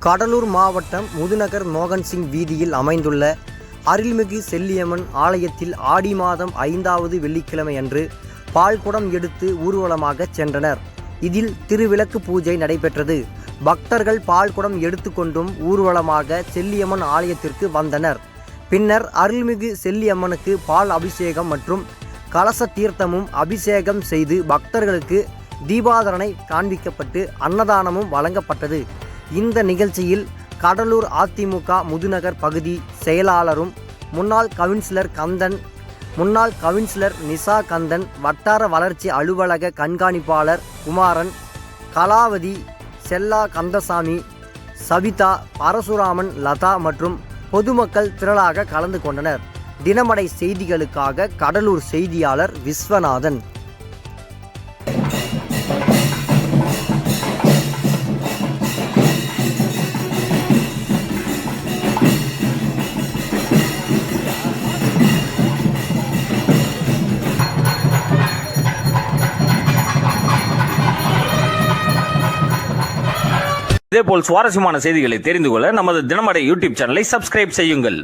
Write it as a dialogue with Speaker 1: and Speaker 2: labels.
Speaker 1: கடலூர் மாவட்டம் முதுநகர் மோகன்சிங் வீதியில் அமைந்துள்ள அருள்மிகு செல்லியம்மன் ஆலயத்தில் ஆடி மாதம் 5வது வெள்ளிக்கிழமை அன்று பால்குடம் எடுத்து ஊர்வலமாக சென்றனர். இதில் திருவிளக்கு பூஜை நடைபெற்றது. பக்தர்கள் பால்குடம் எடுத்துக்கொண்டும் ஊர்வலமாக செல்லியம்மன் ஆலயத்திற்கு வந்தனர். பின்னர் அருள்மிகு செல்லியம்மனுக்கு பால் அபிஷேகம் மற்றும் கலச தீர்த்தமும் அபிஷேகம் செய்து பக்தர்களுக்கு தீபாராதனை காண்பிக்கப்பட்டு அன்னதானமும் வழங்கப்பட்டது. இந்த நிகழ்ச்சியில் கடலூர் அதிமுக முதுநகர் பகுதி செயலாளரும் முன்னாள் கவுன்சிலர் கந்தன், முன்னாள் கவுன்சிலர் நிசா கந்தன், வட்டார வளர்ச்சி அலுவலக கண்காணிப்பாளர் குமாரன், கலாவதி, செல்லா கந்தசாமி, சபிதா, பரசுராமன், லதா மற்றும் பொதுமக்கள் திரளாக கலந்து கொண்டனர். தினமடை செய்திகளுக்காக கடலூர் செய்தியாளர் விஸ்வநாதன்.
Speaker 2: இதேபோல் சுவாரஸ்யமான செய்திகளை தெரிந்து கொள்ள நமது தினமடை யூடியூப் சேனலை சப்ஸ்கிரைப் செய்யுங்கள்.